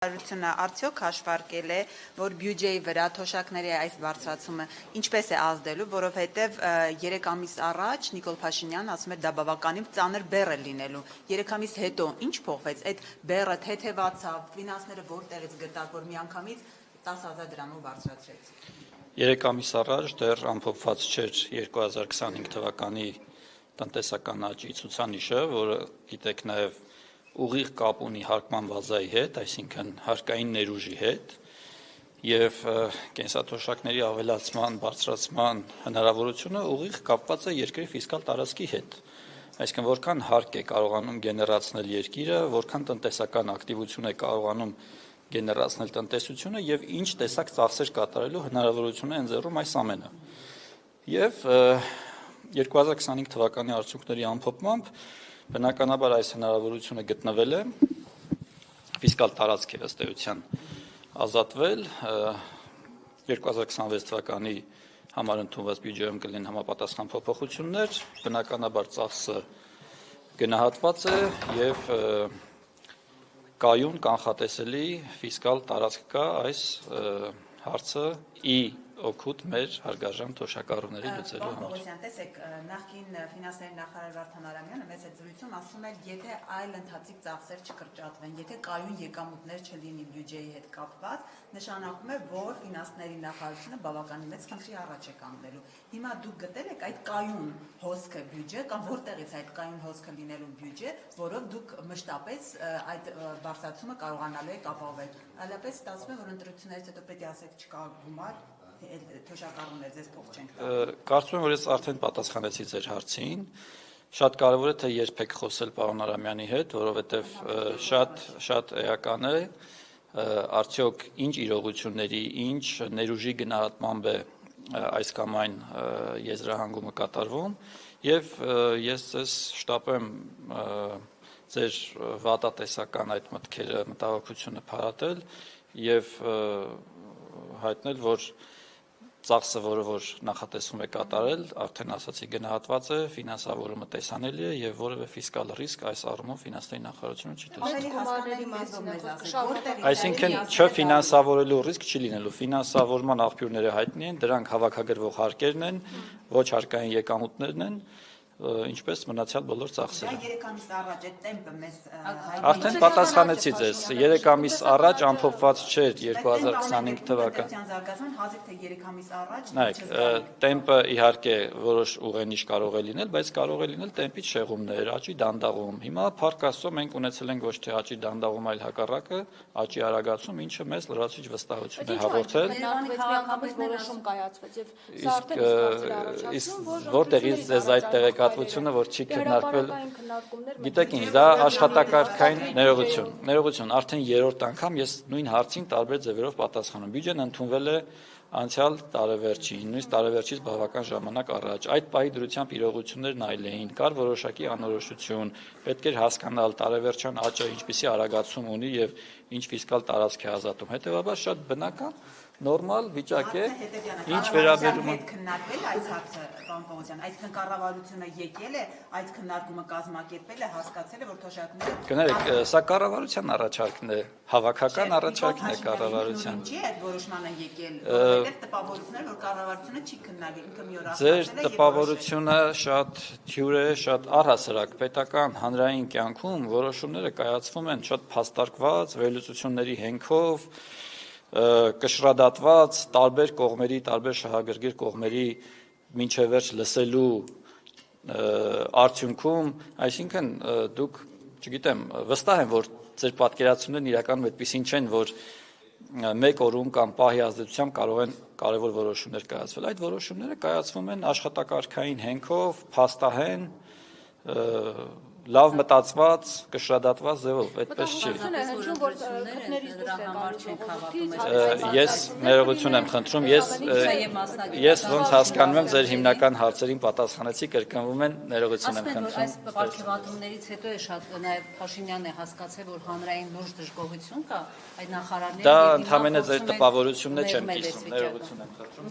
Հարությունը արդյոք հաշվարկել է, որ բյուջեի վրա թոշակների այս բարձրացումը ինչպես է ազդելու, որովհետև 3 ամիս առաջ Նիկոլ Փաշինյանն ասում էր դա բավականին ծանր բեռ է լինելու։ 3 ամիս հետո ինչ փոխվեց, այդ բեռը թեթևացավ, ֆինանսները որտեղից գտաք, որ միանգամից 10,000 դրամով բարձրացրեցիք։ 3 ամիս առաջ դեռ ամփոփված չէր 2025 թվականի տնտեսական աճի ցուցանիշը, որը գիտեք նաև ուղիղ կապ ունի հարկման բազայի հետ, այսինքն հարկային ներուժի հետ, եւ կենսաթոշակների ավելացման, բարձրացման հնարավորությունը ուղիղ կապված է երկրի ֆիսկալ տարածքի հետ։ Այսինքն որքան հարկ է կարողանում գեներացնել երկիրը, որքան տնտեսական ակտիվություն է կարողանում գեներացնել տնտեսությունը եւ ինչ տեսակ ծախսեր կատարելու հնարավորություն է ընձեռում այս ամենը։ Եվ 2025 թվականի արդյունքների ամփոփմամբ բնականաբար այս հնարավորությունը գտնվել է, ֆիսկալ տարածք է ըստ էության ազատվել, 2026 թվականի համար ընդունված բյուջեում կլինեն համապատասխան փոփոխություններ, բնականաբար ծախսը գնահատված է եւ կայուն կանխատեսելի ֆիսկալ տարածք կա այս հարցը օգուտ մեր հարգարժան թոշակառուների լուծելու համար։ Տեսեք, նախկին ֆինանսների նախարար Վարդան Արամյանը մեծ զրույցում ասում էր, եթե այլ ընթացիկ ծախսեր չկրճատվեն, եթե կայուն եկամուտներ չլինի բյուջեի հետ կապված, նշանակում է, որ ֆինանսների նախարարությունը բավականին մեծ խնդրի առաջ է կանգնելու։ Հիմա դուք գտել եք այդ կայուն հոսքը բյուջե կամ որտեղից այդ կայուն հոսքը լինելու բյուջե, որով դուք մշտապես այդ բարձրացումը կարողանալու եք ապահովել։ Այլապես ստացվում է, որ ընտրություններից հետո պետք է ասեք չկա գումար, թոշակառուներ ձեզ փող չենք տա։ Կարծում եմ, որ ես արդեն պատասխանեցի ձեր հարցին։ Շատ կարևոր է թե երբեք խոսել պարոն Արամյանի հետ, որովհետև շատ էական է, արդյոք ինչ իրողությունների, ինչ ներուժի գնահատմամբ է այս կամ այն եզրահանգումը կատարվում, եւ ես ձեզ շտապեմ ձեր վատատեսական այդ մտքերը, մտահոգությունը փարատել եւ հայտնել, որ ծախսը, որը որ նախատեսվում է կատարել, արդեն ասացի գնահատված է, ֆինանսավորումը տեսանելի է եւ որևէ ֆիսկալ ռիսկ այս առումով ֆինանսների նախարարությունը չի տեսնում։ Այսինքն չֆինանսավորելու ռիսկ չի լինելու, ֆինանսավորման աղբյուրները հայտնի են, դրանք հավաքագրվող հարկերն են, ոչ հարկային եկամուտներն են, ինչպես մնացյալ բոլոր ծախսերը։ 3 ամիս առաջ այդ տեմպը մեզ Արդեն պատասխանեցի ձեզ, 3 ամիս առաջ ամփոփված չէր 2025 թվականը։ Հազիվ թե 3 ամիս առաջ։ Նայեք, տեմպը իհարկե որոշ ուղենիշ կարող է լինել, բայց կարող է լինել տեմպից շեղումներ, աճի դանդաղում։ Հիմա փառք Աստծո մենք ունեցել ենք ոչ թե աճի դանդաղում, այլ հակառակը, աճի արագացում, ինչը մեզ լրացուցիչ վստահություն է հաղորդել։ Իսկ որտեղից ձեզ այդ տեղեկատվությունը, որ չի քննարկվել, գիտեք ինչ, դա աշխատակարգային ներողություն, արդեն 3-րդ անգամ ես նույն հարցին տարբեր ձևերով պատասխանում։ Բյուջեն ընդունվել է անցյալ տարեվերջին, նույնիսկ տարեվերջից բավական ժամանակ առաջ։ Այդ պահի դրությամբ իրողություններն այլ էին, կար որոշակի անորոշություն, պետք էր հասկանալ տարեվերջյան աճը ինչպիսի արագացում ունի եւ ինչ ֆիսկալ տարածք է ազատում։ Հետեւաբար շատ բնական, նորմալ վիճակ է, ինչ վերաբերում է քննարկվել այս հարցը, պարոն Պողոսյան, այսինքն կառավարությունը եկել է, այդ քննարկումը կազմակերպել է, հասկացել է, որ թոշակները Կներեք, սա կառավարության առաջարկն է, հավաքական առաջարկն է կառավարության։ Ինչի՞ այդ որոշմանը եկել, որովհետև տպավորություններ, որ կառավարությունը չի քննարկել, ինքը մի օր Ձեր տպավորությունը շատ թյուր է, շատ առհասարակ պետական հանրային կյանքում որոշումները կայացվում են շատ փաստարկված, վերլուծությունների հենքով, կշռադատված, տարբեր կողմերի, տարբեր շահագրգիռ կողմերի մինչև վերջ լսելու արդյունքում, այսինքն դուք, չգիտեմ, վստահ եմ, որ ձեր պատկերացումներն իրականում այդպիսին չեն, որ մեկ օրում կամ պահի ազդեցությամբ կարող են կարևոր որոշումներ կայացվել։ Այդ որոշումները կայացվում են աշխատակարգային հենքով, փաստահեն, լավ մտածված, կշռադատված ձևով, այդպես չի։ Ես ներողություն եմ խնդրում, ես ոնց հասկանում եմ ձեր հիմնական հարցերին պատասխանեցի, կրկնվում են, ներողություն եմ խնդրում։ Այս պարգևատրումներից հետո է շատ նաև Փաշինյանն է հասկացել, որ հանրային լուրջ դժգոհություն կա, այդ նախարարները Դա ընդհանրապես ձեր տպավորությունն է, չեմ կիսում, ներողություն եմ խնդրում։